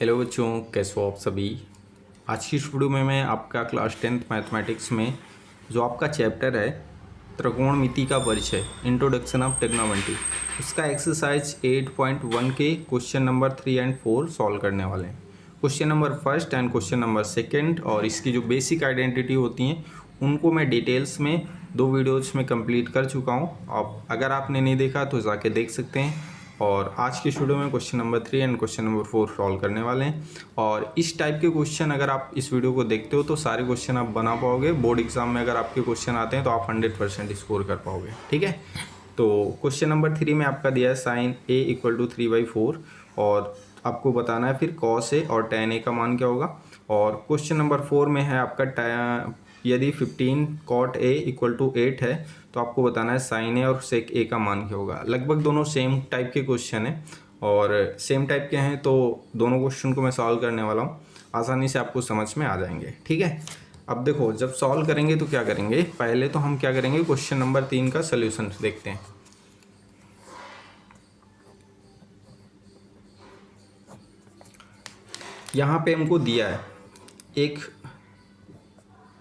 Hello बच्चों, कैसे हो आप सभी। आज की इस वीडियो में मैं आपका क्लास 10th मैथमेटिक्स में जो आपका चैप्टर है त्रिकोणमिति का परिचय, इंट्रोडक्शन ऑफ ट्रिग्नोमेट्री, उसका एक्सरसाइज 8.1 के क्वेश्चन नंबर 3 एंड 4 सॉल्व करने वाले हैं। Question number first and question number second और इसकी जो बेसिक आइडेंटिटी होती हैं उनको मैं डिटेल्स में 2 वीडियोज़ में कंप्लीट कर चुका हूँ। आप अगर आपने नहीं देखा तो जाके देख सकते हैं। और आज के वीडियो में question number 3 and question number 4 solve करने वाले हैं। और इस टाइप के क्वेश्चन अगर आप इस वीडियो को देखते हो तो सारे क्वेश्चन आप बना पाओगे। बोर्ड एग्जाम में अगर आपके क्वेश्चन आते हैं तो आप 100% स्कोर कर पाओगे। ठीक है, तो क्वेश्चन नंबर 3 में आपका दिया है साइन ए इक्वल टू 3/4 और आपको बताना है फिर कॉस ए और tan ए का मान क्या होगा। और क्वेश्चन नंबर 4 में है आपका यदि 15 cot a इक्वल टू 8 है तो आपको बताना है साइन ए और सेक ए का मान क्या होगा। लगभग दोनों सेम टाइप के क्वेश्चन हैं और सेम टाइप के हैं तो दोनों क्वेश्चन को मैं सॉल्व करने वाला हूँ, आसानी से आपको समझ में आ जाएंगे। ठीक है, अब देखो जब सॉल्व करेंगे तो क्या करेंगे, पहले तो हम क्या करेंगे क्वेश्चन नंबर 3 का सोल्यूशन देखते हैं। यहाँ पे हमको दिया है एक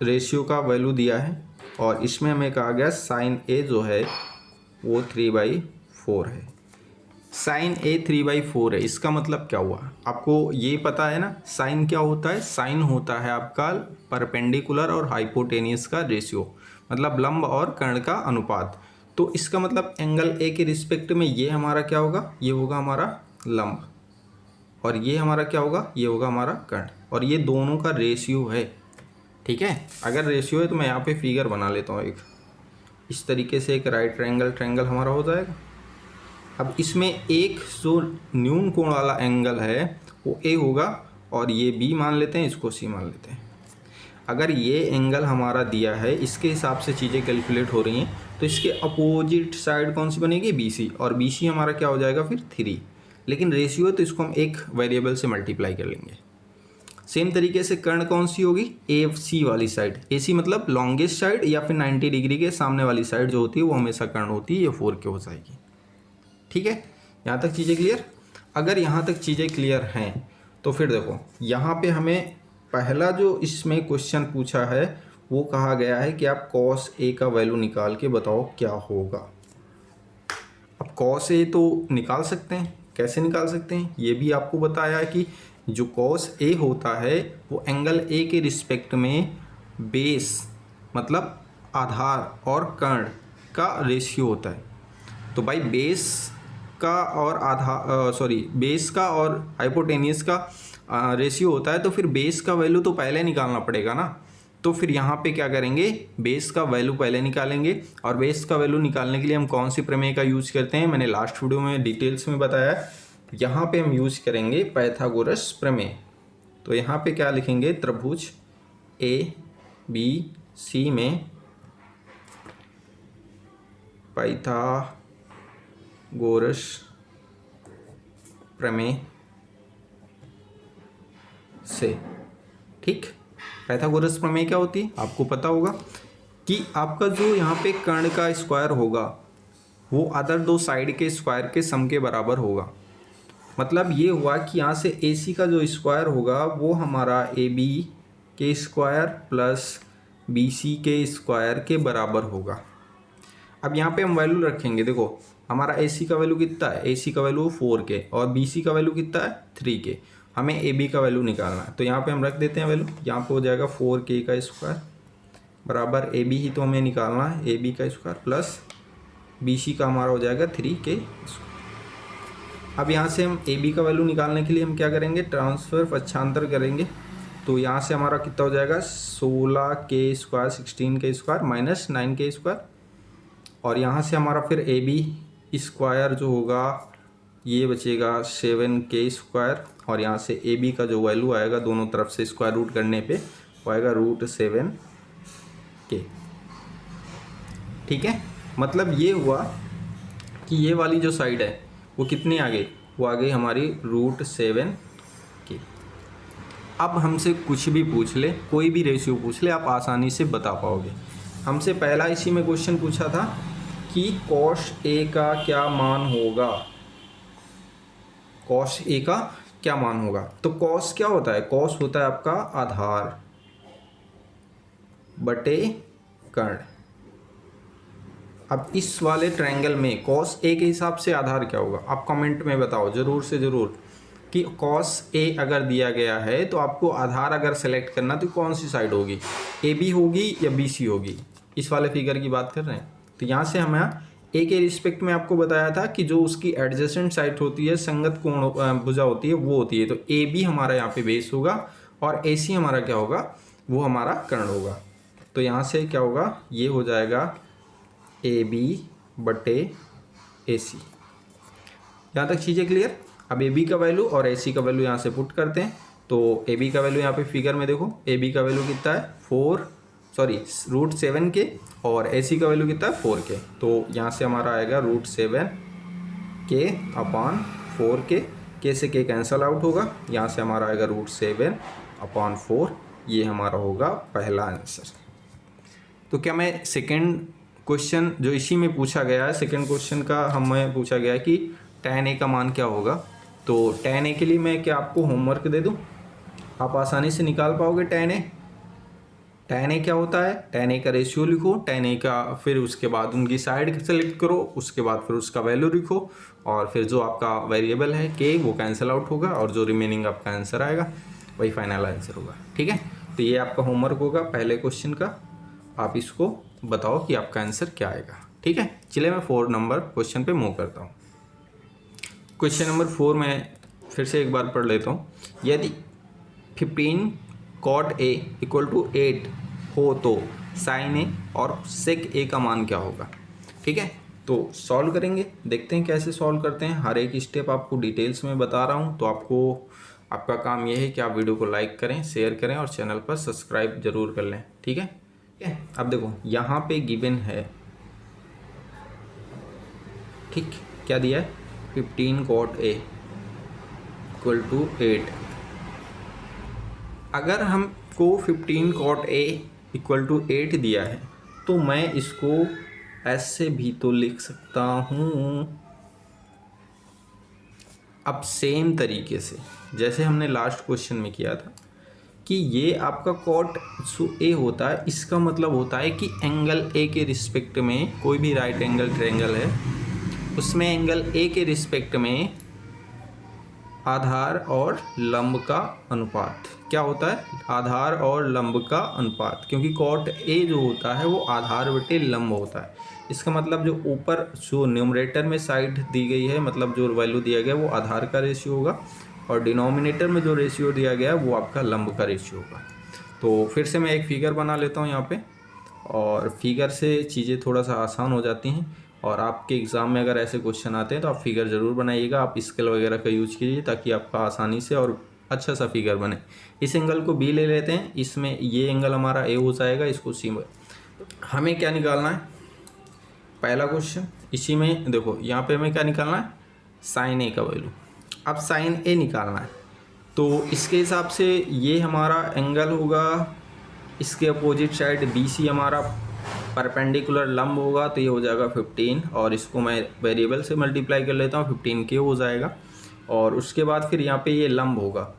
रेशियो का वैल्यू दिया है और इसमें हमें कहा गया साइन ए जो है वो 3/4 है। साइन ए 3/4 है, इसका मतलब क्या हुआ आपको ये पता है ना। साइन क्या होता है, साइन होता है आपका परपेंडिकुलर और हाइपोटेनियस का रेशियो, मतलब लंब और कर्ण का अनुपात। तो इसका मतलब एंगल ए के रिस्पेक्ट में ये हमारा क्या होगा, ये होगा हमारा लंब और ये हमारा क्या होगा, ये होगा हमारा कर्ण और ये दोनों का रेशियो है। ठीक है, अगर रेशियो है तो मैं यहाँ पे फिगर बना लेता हूँ एक इस तरीके से, एक राइट ट्रायंगल हमारा हो जाएगा। अब इसमें एक जो न्यून कोण वाला एंगल है वो ए होगा और ये बी मान लेते हैं, इसको सी मान लेते हैं। अगर ये एंगल हमारा दिया है, इसके हिसाब से चीज़ें कैलकुलेट हो रही हैं तो इसके अपोजिट साइड कौन सी बनेगी, बी सी, और बी सी हमारा क्या हो जाएगा फिर 3। लेकिन रेशियो है तो इसको हम एक वेरिएबल से मल्टीप्लाई कर लेंगे। सेम तरीके से कर्ण कौन सी होगी, ए सी वाली साइड, ए सी मतलब लॉन्गेस्ट साइड या फिर 90 डिग्री के सामने वाली साइड जो होती है वो हमेशा कर्ण होती है, ये 4 के हो जाएगी। ठीक है, यहाँ तक चीज़ें क्लियर। अगर यहाँ तक चीज़ें क्लियर हैं तो फिर देखो यहाँ पे हमें पहला जो इसमें क्वेश्चन पूछा है वो कहा गया है कि आप कॉस ए का वैल्यू निकाल के बताओ क्या होगा। अब कॉस ए तो निकाल सकते हैं, कैसे निकाल सकते हैं ये भी आपको बताया है कि जो कॉस ए होता है वो एंगल ए के रिस्पेक्ट में बेस मतलब आधार और कर्ण का रेशियो होता है। तो भाई बेस का और बेस का और हाइपोटेनियस का रेशियो होता है तो फिर बेस का वैल्यू तो पहले निकालना पड़ेगा ना। तो फिर यहाँ पे क्या करेंगे, बेस का वैल्यू पहले निकालेंगे और बेस का वैल्यू निकालने के लिए हम कौन सी प्रमेय का यूज करते हैं, मैंने लास्ट वीडियो में डिटेल्स में बताया है। यहाँ पे हम यूज करेंगे पाइथागोरस प्रमेय। तो यहाँ पे क्या लिखेंगे, त्रिभुज ए बी सी में पाइथागोरस प्रमेय से। ठीक, पाइथागोरस प्रमेय क्या होती है आपको पता होगा कि आपका जो यहाँ पे कर्ण का स्क्वायर होगा वो अदर दो साइड के स्क्वायर के सम के बराबर होगा। मतलब ये हुआ कि यहाँ से ए सी का जो स्क्वायर होगा वो हमारा ए बी के स्क्वायर प्लस बी सी के स्क्वायर के बराबर होगा। अब यहाँ पे हम वैल्यू रखेंगे, देखो हमारा ए सी का वैल्यू कितना है, ए सी का वैल्यू 4 के और बी सी का वैल्यू कितना है 3 के। हमें ए बी का वैल्यू निकालना है तो यहाँ पे हम रख देते हैं वैल्यू, यहाँ पे हो जाएगा 4k का स्क्वायर बराबर ए बी ही तो हमें निकालना है, ए बी का स्क्वायर प्लस बी सी का हमारा हो जाएगा 3k स्क्वायर। अब यहाँ से हम ए बी का वैल्यू निकालने के लिए हम क्या करेंगे, ट्रांसफर पक्षांतर करेंगे। तो यहाँ से हमारा कितना हो जाएगा 16k square 16k square minus 9k square और यहाँ से हमारा फिर ए बी स्क्वायर जो होगा ये बचेगा 7k स्क्वायर और यहाँ से ए बी का जो वैल्यू आएगा दोनों तरफ से स्क्वायर रूट करने पे वो आएगा √7k। ठीक है, मतलब ये हुआ कि ये वाली जो साइड है वो कितनी आ गई, वो आ गई हमारी √7k। अब हमसे कुछ भी पूछ ले, कोई भी रेशियो पूछ ले, आप आसानी से बता पाओगे। हमसे पहला इसी में क्वेश्चन पूछा था कि कॉस ए का क्या मान होगा, कॉस ए का क्या मान होगा। तो कॉस क्या होता है, कॉस होता है आपका आधार बटे कर्ण। अब इस वाले ट्रायंगल में कॉस ए के हिसाब से आधार क्या होगा, आप कमेंट में बताओ जरूर से ज़रूर कि कॉस ए अगर दिया गया है तो आपको आधार अगर सेलेक्ट करना तो कौन सी साइड होगी, ए बी होगी या बी सी होगी। इस वाले फिगर की बात कर रहे हैं। तो यहाँ से हमें ए के रिस्पेक्ट में आपको बताया था कि जो उसकी एडजेसेंट साइड होती है, संगत कोण भुजा होती है, वो होती है। तो ए बी हमारा यहाँ पे बेस होगा और ए सी हमारा क्या होगा, वो हमारा कर्ण होगा। तो यहाँ से क्या होगा, ये हो जाएगा ए बी बटे ए सी। यहाँ तक चीज़ें क्लियर। अब ए बी का वैल्यू और ए सी का वैल्यू यहाँ से पुट करते हैं। तो ए बी का वैल्यू यहाँ पे फिगर में देखो, ए बी का वैल्यू कितना है √7 के, और ए सी का वैल्यू कितना है 4 के। तो यहाँ से हमारा आएगा √7 के अपॉन 4 के से के कैंसल आउट होगा। यहाँ से हमारा आएगा √7 अपॉन 4। ये हमारा होगा पहला आंसर। तो क्या मैं सेकेंड क्वेश्चन जो इसी में पूछा गया है, सेकेंड क्वेश्चन का हमें पूछा गया है कि tan a का मान क्या होगा। तो tan a के लिए मैं क्या आपको होमवर्क दे दूं, आप आसानी से निकाल पाओगे tan a। tan a क्या होता है, tan a का रेशियो लिखो, tan a का फिर उसके बाद उनकी साइड सेलेक्ट करो, उसके बाद फिर उसका वैल्यू लिखो, और फिर जो आपका वेरिएबल है k वो कैंसिल आउट होगा, और जो रिमेनिंग आपका आंसर आएगा वही फाइनल आंसर होगा। ठीक है, तो ये आपका होमवर्क होगा पहले क्वेश्चन का। आप इसको बताओ कि आपका आंसर क्या आएगा। ठीक है, चलिए मैं 4 नंबर क्वेश्चन पे मूव करता हूँ। क्वेश्चन नंबर 4 में फिर से एक बार पढ़ लेता हूँ। यदि 15 cot a = 8 हो तो sin a और sec a का मान क्या होगा। ठीक है, तो सॉल्व करेंगे, देखते हैं कैसे सॉल्व करते हैं। हर एक स्टेप आपको डिटेल्स में बता रहा हूँ। तो आपका काम यह है कि आप वीडियो को लाइक करें, शेयर करें और चैनल पर सब्सक्राइब जरूर कर लें। ठीक है, अब देखो यहाँ पे गिवन है, ठीक, क्या दिया है, 15 cot a = 8। अगर हमको 15 cot a = 8 दिया है तो मैं इसको ऐसे भी तो लिख सकता हूँ। अब सेम तरीके से जैसे हमने लास्ट क्वेश्चन में किया था कि ये आपका cot a होता है, इसका मतलब होता है कि एंगल a के रिस्पेक्ट में, कोई भी राइट एंगल ट्रायंगल है उसमें एंगल a के रिस्पेक्ट में आधार और लंब का अनुपात क्या होता है, आधार और लंब का अनुपात। क्योंकि cot a जो होता है वो आधार बटे लंब होता है। इसका मतलब जो ऊपर जो न्यूमरेटर में साइड दी गई है, मतलब जो वैल्यू दिया गया वो आधार का रेशियो होगा, और डिनोमिनेटर में जो रेशियो दिया गया है वो आपका लंब का रेशियो होगा। तो फिर से मैं एक फिगर बना लेता हूँ यहाँ पे, और फिगर से चीज़ें थोड़ा सा आसान हो जाती हैं। और आपके एग्ज़ाम में अगर ऐसे क्वेश्चन आते हैं तो आप फिगर ज़रूर बनाइएगा, आप स्केल वगैरह का यूज कीजिए ताकि आपका आसानी से और अच्छा सा फिगर बने। इस एंगल को बी ले लेते हैं, इसमें ये एंगल हमारा ए हो जाएगा, इसको सी में। हमें क्या निकालना है, पहला क्वेश्चन इसी में देखो, यहाँ पे हमें क्या निकालना है, साइन ए का वैल्यू। अब साइन ए निकालना है तो इसके हिसाब से ये हमारा एंगल होगा, इसके अपोजिट साइड बी सी हमारा परपेंडिकुलर लंब होगा, तो ये हो जाएगा 15, और इसको मैं वेरिएबल से मल्टीप्लाई कर लेता हूँ, 15 के हो जाएगा। और उसके बाद फिर यहाँ पे ये लंब होगा,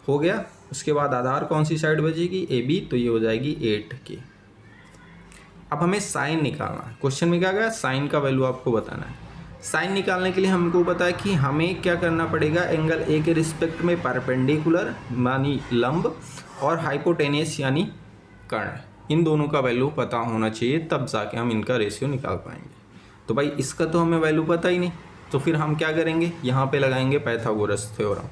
हो गया। उसके बाद आधार कौन सी साइड बचेगी, ए बी, तो ये हो जाएगी 8 के। अब हमें साइन निकालना है, क्वेश्चन में क्या गया, साइन का वैल्यू आपको बताना है। साइन निकालने के लिए हमको पता है कि हमें क्या करना पड़ेगा, एंगल ए के रिस्पेक्ट में परपेंडिकुलर यानी लंब और हाइपोटेनियस यानी कर्ण, इन दोनों का वैल्यू पता होना चाहिए, तब जाके हम इनका रेशियो निकाल पाएंगे। तो भाई इसका तो हमें वैल्यू पता ही नहीं, तो फिर हम क्या करेंगे, यहाँ पे लगाएंगे पाइथागोरस थ्योरम।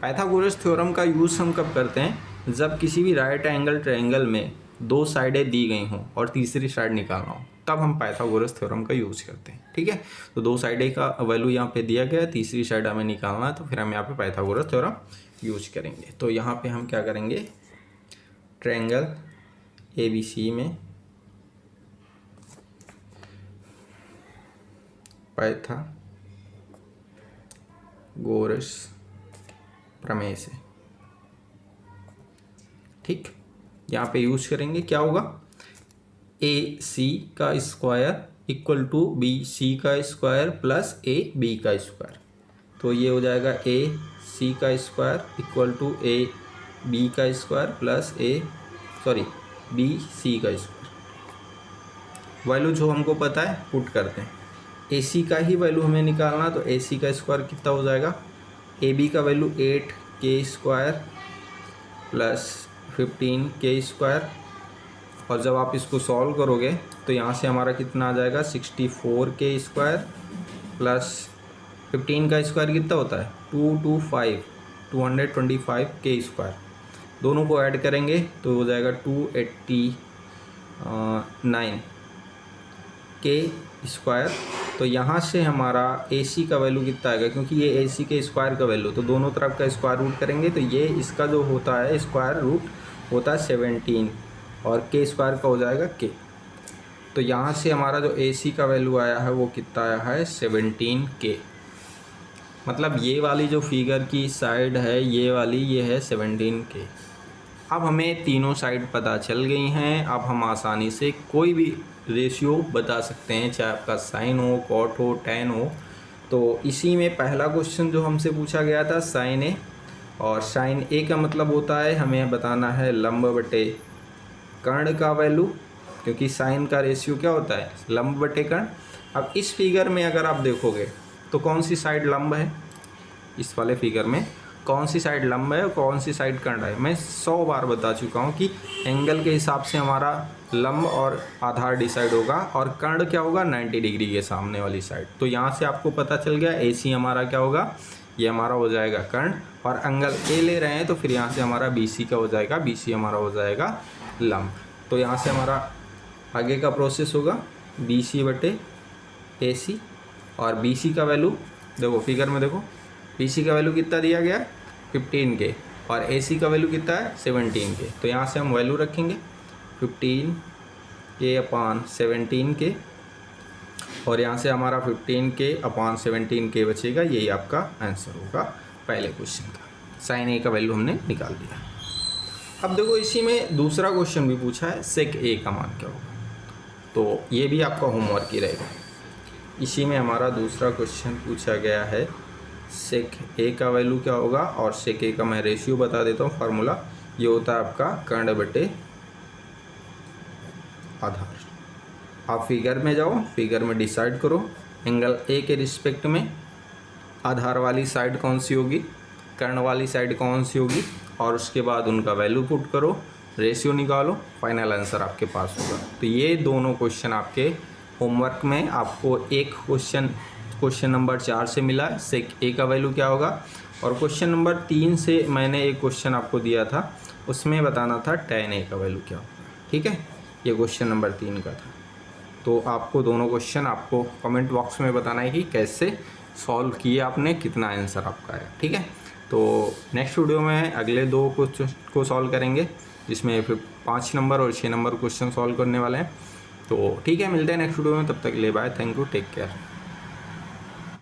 पाइथागोरस थ्योरम का यूज़ हम कब करते हैं, जब किसी भी राइट एंगल ट्रायंगल में 2 साइडें दी गई हों और तीसरी साइड निकालना हो, तब हम पाइथागोरस थ्योरम का यूज़ करते हैं। ठीक है, तो 2 साइडें का वैल्यू यहाँ पे दिया गया है, तीसरी साइड हमें निकालना है, तो फिर हम यहाँ पे पाइथागोरस थ्योरम यूज करेंगे। तो यहाँ पे हम क्या करेंगे, ट्रायंगल ABC में पाइथागोरस प्रमेय से, ठीक, यहाँ पे यूज करेंगे। क्या होगा, AC का स्क्वायर = BC का स्क्वायर प्लस AB का स्क्वायर। तो ये हो जाएगा ए सी का square equal to A B का स्क्वायर प्लस बी सी का स्क्वायर। वैल्यू जो हमको पता है पुट करते हैं। ए सी का ही वैल्यू हमें निकालना, तो ए सी का स्क्वायर कितना हो जाएगा, ए बी का वैल्यू 8 के स्क्वायर प्लस 15 के स्क्वायर, और जब आप इसको सॉल्व करोगे तो यहाँ से हमारा कितना आ जाएगा 64 के स्क्वायर प्लस 15 का स्क्वायर कितना होता है 225 के स्क्वायर। दोनों को ऐड करेंगे तो हो जाएगा 289 के स्क्वायर। तो यहाँ से हमारा ए सी का वैल्यू कितना आएगा, क्योंकि ये ए सी के स्क्वायर का वैल्यू, तो दोनों तरफ का स्क्वायर रूट करेंगे तो ये इसका जो होता है स्क्वायर रूट होता है 17 और के स्क्वायर का हो जाएगा के। तो यहाँ से हमारा जो ए सी का वैल्यू आया है वो कितना आया है 17 के। मतलब ये वाली जो फिगर की साइड है ये वाली, ये है 17 के। अब हमें तीनों साइड पता चल गई हैं। अब हम आसानी से कोई भी रेशियो बता सकते हैं, चाहे आपका साइन हो, कॉट हो, टैन हो। तो इसी में पहला क्वेश्चन जो हमसे पूछा गया था साइन ए, और साइन ए का मतलब होता है हमें बताना है लंब बटे कर्ण का वैल्यू, क्योंकि साइन का रेशियो क्या होता है लंब बटे कर्ण। अब इस फिगर में अगर आप देखोगे तो कौन सी साइड लंब है, इस वाले फिगर में कौन सी साइड लंब है और कौन सी साइड कर्ण है। मैं 100 बार बता चुका हूँ कि एंगल के हिसाब से हमारा लंब और आधार डिसाइड होगा, और कर्ण क्या होगा 90 डिग्री के सामने वाली साइड। तो यहाँ से आपको पता चल गया ए सी हमारा क्या होगा, ये हमारा हो जाएगा कर्ण, और एंगल ए ले रहे हैं तो फिर यहाँ से हमारा बी सी का हो जाएगा, बी सी हमारा हो जाएगा लंब। तो यहाँ से हमारा आगे का प्रोसेस होगा बी सी बटे ए सी, और बी सी का वैल्यू देखो फिगर में देखो, बी सी का वैल्यू कितना दिया गया 15 के, और ए सी का वैल्यू कितना है 17 के। तो यहाँ से हम वैल्यू रखेंगे 15 के अपान 17 के, और यहाँ से हमारा 15 के अपान 17 के बचेगा। यही आपका आंसर होगा पहले क्वेश्चन का। साइन ए का वैल्यू हमने निकाल दिया। अब देखो इसी में दूसरा क्वेश्चन भी पूछा है, सेक ए का मान क्या होगा, तो ये भी आपका होमवर्क ही रहेगा। इसी में हमारा दूसरा क्वेश्चन पूछा गया है सेक ए का वैल्यू क्या होगा, और सेक ए का मैं रेशियो बता देता हूँ। फार्मूला ये होता है आपका कर्ण बटे आधार। आप फिगर में जाओ, फिगर में डिसाइड करो एंगल ए के रिस्पेक्ट में आधार वाली साइड कौन सी होगी, कर्ण वाली साइड कौन सी होगी, और उसके बाद उनका वैल्यू पुट करो, रेशियो निकालो, फाइनल आंसर आपके पास होगा। तो ये दोनों क्वेश्चन आपके होमवर्क में आपको एक क्वेश्चन नंबर 4 से मिला है, सेक ए का वैल्यू क्या होगा, और क्वेश्चन नंबर 3 से मैंने एक क्वेश्चन आपको दिया था, उसमें बताना था टैन ए का वैल्यू क्या होगा। ठीक है, ये क्वेश्चन नंबर 3 का था। तो आपको दोनों क्वेश्चन आपको कमेंट बॉक्स में बताना है कि कैसे सॉल्व किए आपने, कितना आंसर आपका है। ठीक है, तो नेक्स्ट वीडियो में अगले 2 क्वेश्चन को सॉल्व करेंगे, जिसमें फिर 5 नंबर और 6 नंबर क्वेश्चन सॉल्व करने वाले हैं। तो ठीक है, मिलते हैं नेक्स्ट वीडियो में, तब तक ले bye, thank you, take care.